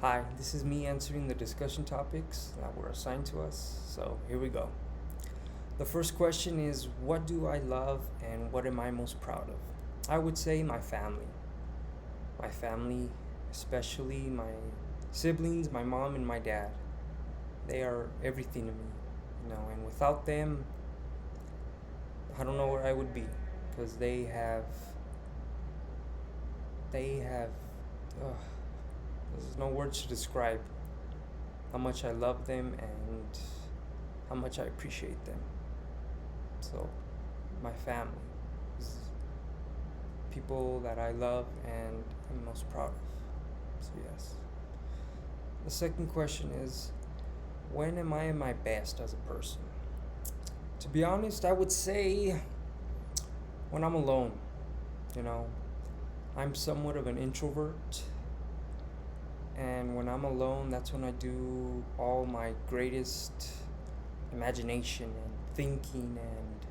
Hi, this is me answering the discussion topics that were assigned to us. So here we go. The first question is, what do I love and what am I most proud of? I would say my family. My family, especially my siblings, my mom, and my dad. They are everything to me, and without them, I don't know where I would be because they have, ugh, there's no words to describe how much I love them and how much I appreciate them. So, my family is people that I love and am most proud of. So, yes. The second question is, when am I at my best as a person? To be honest, I would say when I'm alone. You know, I'm somewhat of an introvert, and when I'm alone, that's when I do all my greatest imagination and thinking and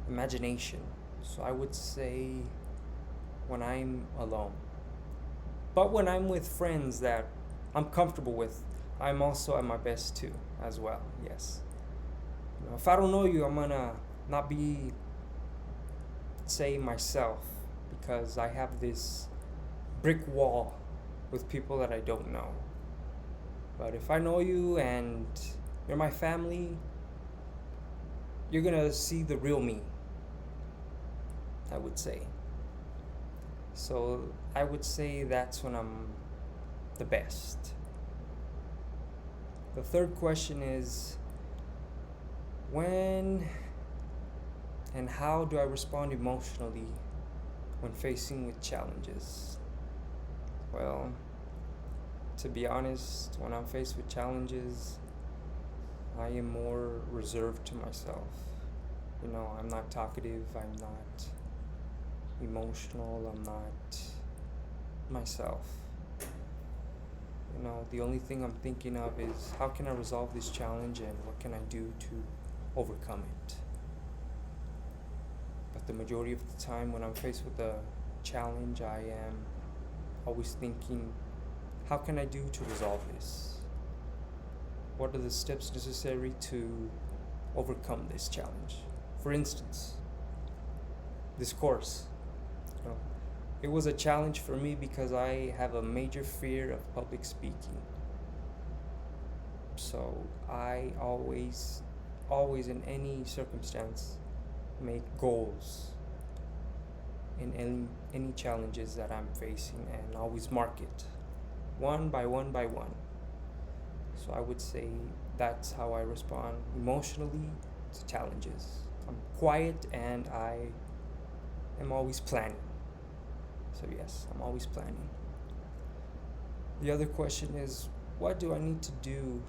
imagination. So I would say when I'm alone. But when I'm with friends that I'm comfortable with, I'm also at my best too, as well. Yes. If I don't know you, I'm gonna not be, say, myself because I have this brick wall with people that I don't know. But if I know you and you're my family, you're gonna see the real me, I would say. So I would say that's when I'm the best. The third question is, when and how do I respond emotionally when facing with challenges? Well, to be honest, when I'm faced with challenges, I am more reserved to myself. I'm not talkative, I'm not emotional, I'm not myself. The only thing I'm thinking of is how can I resolve this challenge and what can I do to overcome it. But the majority of the time, when I'm faced with a challenge, I am always thinking, how can I do to resolve this? What are the steps necessary to overcome this challenge? For instance, this course. You know, it was a challenge for me because I have a major fear of public speaking. So I always in any circumstance, make goals in any challenges that I'm facing and always mark it one by one by one. So I would say that's how I respond emotionally to challenges. I'm quiet and I am always planning. So, yes, I'm always planning. The other question is, what do I need to do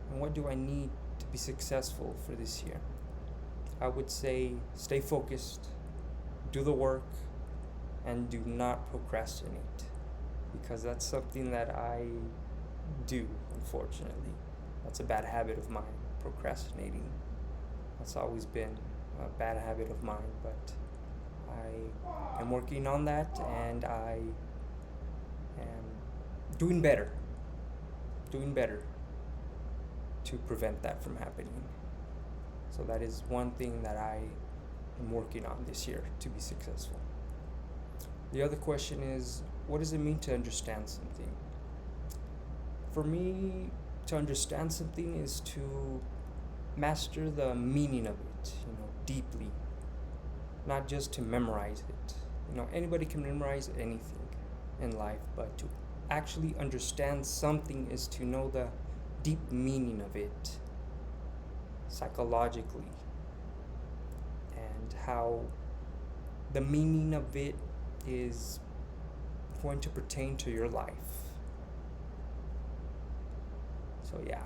and what do I need to be successful for this year? I would say stay focused, do the work, and do not procrastinate because that's something that I do, unfortunately. That's a bad habit of mine, procrastinating. That's always been a bad habit of mine, but I am working on that and I am doing better to prevent that from happening. So that is one thing that I am working on this year to be successful. The other question is, what does it mean to understand something? For me, to understand something is to master the meaning of it, deeply, not just to memorize it. Anybody can memorize anything in life, but to actually understand something is to know the deep meaning of it psychologically and how the meaning of it is going to pertain to your life. So yeah,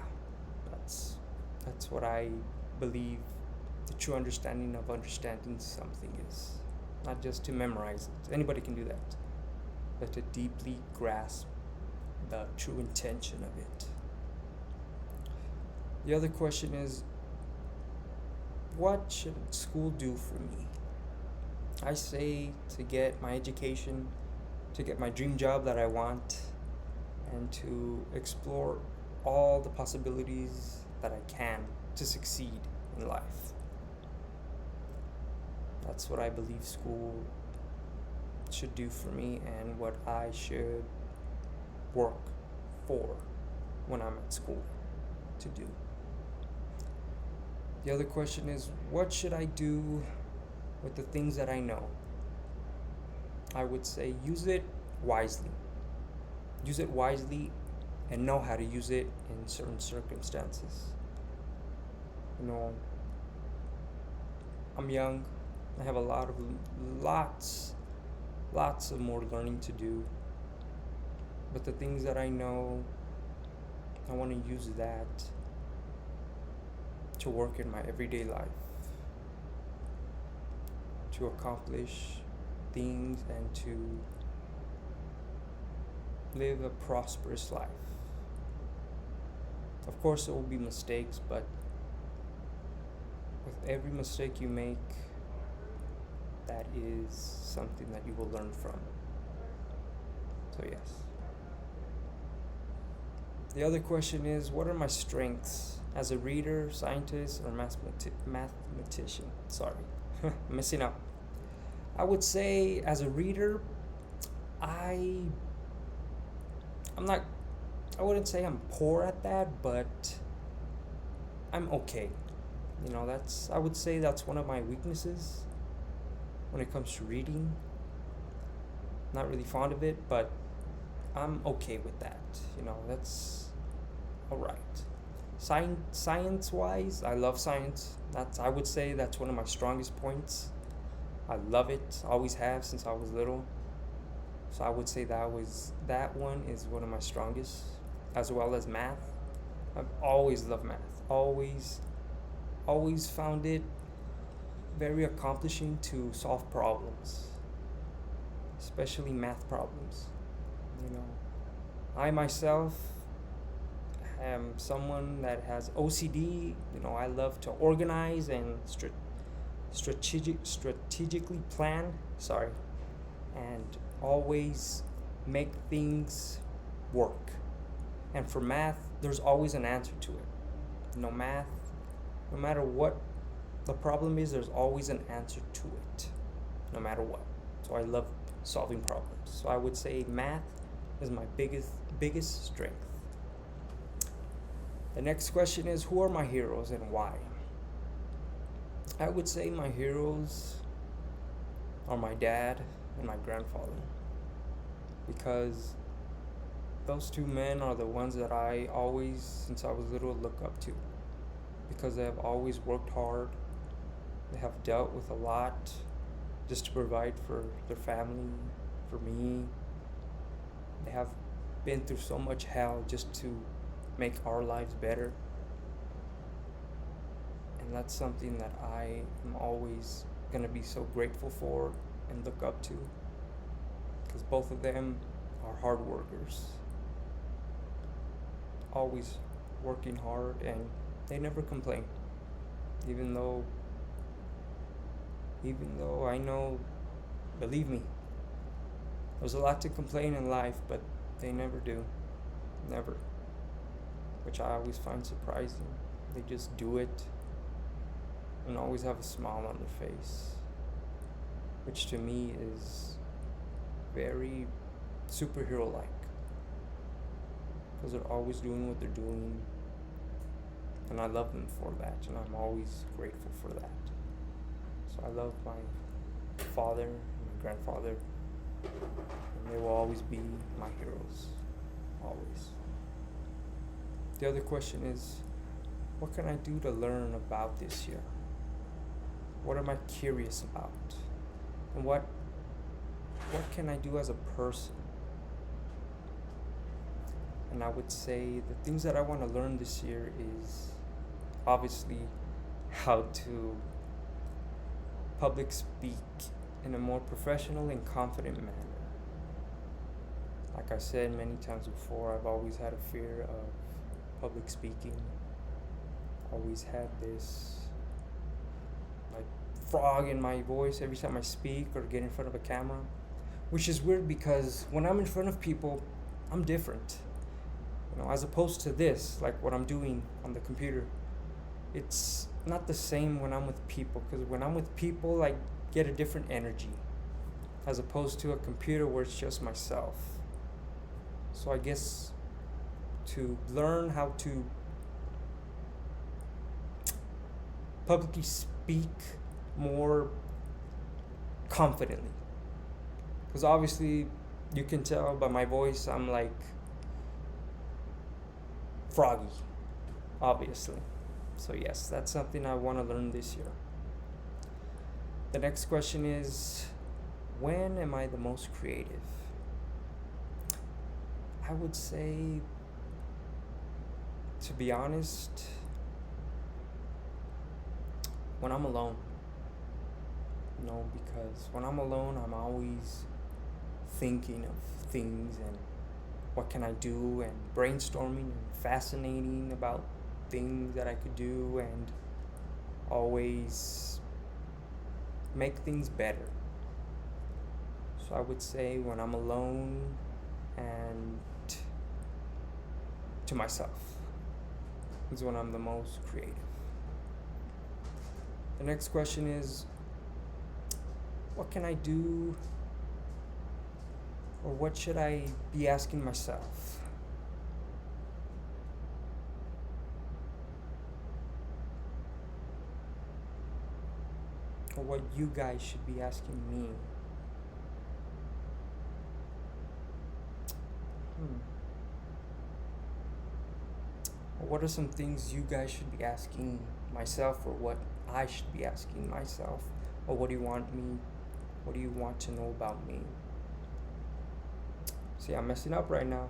that's what I believe the true understanding of understanding something is. Not just to memorize it. Anybody can do that. But to deeply grasp the true intention of it. The other question is, what should school do for me? I say to get my education, to get my dream job that I want, and to explore all the possibilities that I can to succeed in life. That's what I believe school should do for me and what I should work for when I'm at school to do. The other question is, what should I do with the things that I know? I would say use it wisely. Use it wisely and know how to use it in certain circumstances. You know, I'm young. I have lots of more learning to do. But the things that I know, I want to use that to work in my everyday life, to accomplish things and to live a prosperous life. Of course, there will be mistakes, but with every mistake you make, that is something that you will learn from. So, yes. The other question is, what are my strengths as a reader, scientist, or mathematician? Sorry, messing up. I would say as a reader, I wouldn't say I'm poor at that, but I'm okay. I would say that's one of my weaknesses when it comes to reading. Not really fond of it, but I'm okay with that. That's all right. Science-wise, I love science. I would say that's one of my strongest points. I love it. Always have since I was little. So I would say that one is one of my strongest, as well as math. I've always loved math. Always found it very accomplishing to solve problems, especially math problems. I myself am someone that has OCD. I love to organize and strategically plan. And always make things work. And for math, there's always an answer to it. No matter what the problem is, there's always an answer to it, no matter what. So I love solving problems. So I would say math is my biggest strength. The next question is, who are my heroes and why? I would say my heroes are my dad and my grandfather, because those two men are the ones that I always, since I was little, look up to, because they have always worked hard. They have dealt with a lot just to provide for their family, for me. They have been through so much hell just to make our lives better. And that's something that I am always going to be so grateful for and look up to, because both of them are hard workers, always working hard, and they never complain, even though I know, believe me, there's a lot to complain in life, but they never do. Never. Which I always find surprising. They just do it and always have a smile on their face, which to me is very superhero-like, because they're always doing what they're doing, and I love them for that, and I'm always grateful for that. So I love my father and my grandfather, and they will always be my heroes, always. The other question is, what can I do to learn about this year? What am I curious about? And what can I do as a person? And I would say the things that I want to learn this year is obviously how to public speak in a more professional and confident manner. Like I said many times before, I've always had a fear of public speaking. Always had this frog in my voice every time I speak or get in front of a camera, which is weird because when I'm in front of people, I'm different. As opposed to this, like what I'm doing on the computer, it's not the same when I'm with people, because when I'm with people, I get a different energy as opposed to a computer where it's just myself. So I guess to learn how to publicly speak more confidently, because obviously you can tell by my voice I'm like froggy, obviously. So yes, that's something I want to learn this year. The next question is, when am I the most creative? I would say, to be honest, when I'm alone. Because when I'm alone, I'm always thinking of things and what can I do, and brainstorming and fascinating about things that I could do, and always make things better. So I would say when I'm alone and to myself is when I'm the most creative. The next question is, what can I do, or what should I be asking myself? Or what you guys should be asking me? Or what are some things you guys should be asking myself, or what I should be asking myself? Or what do you want to know about me? See, I'm messing up right now.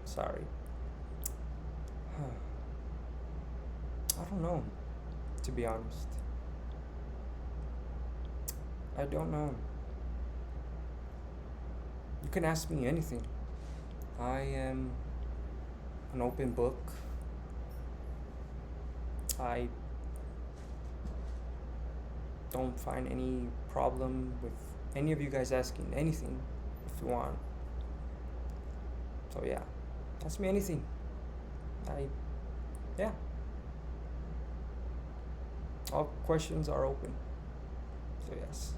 Sorry. I don't know, to be honest. I don't know. You can ask me anything. I am an open book. I don't find any problem with any of you guys asking anything if you want. So yeah, ask me anything. Yeah. All questions are open. So yes.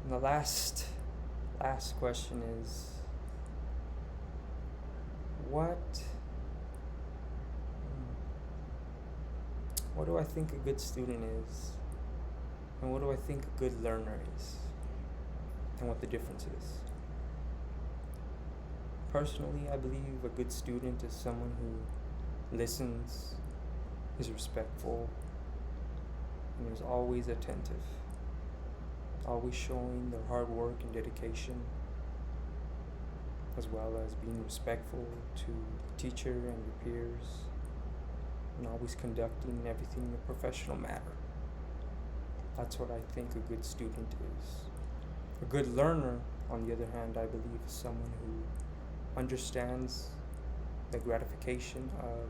And the last question is, what do I think a good student is? And what do I think a good learner is? And what the difference is? Personally, I believe a good student is someone who listens, is respectful, and is always attentive, always showing their hard work and dedication, as well as being respectful to the teacher and your peers, and always conducting everything in a professional manner. That's what I think a good student is. A good learner, on the other hand, I believe is someone who understands the gratification of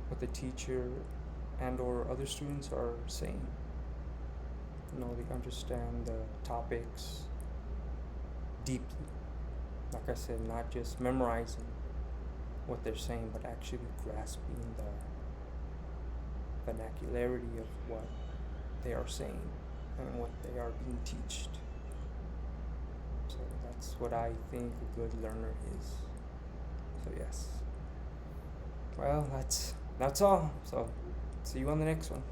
what the teacher and or other students are saying. They understand the topics deeply. Like I said, not just memorizing what they're saying, but actually grasping the vernacularity of what they are saying and what they are being taught. So that's what I think a good learner is. So yes. Well, that's all. So see you on the next one.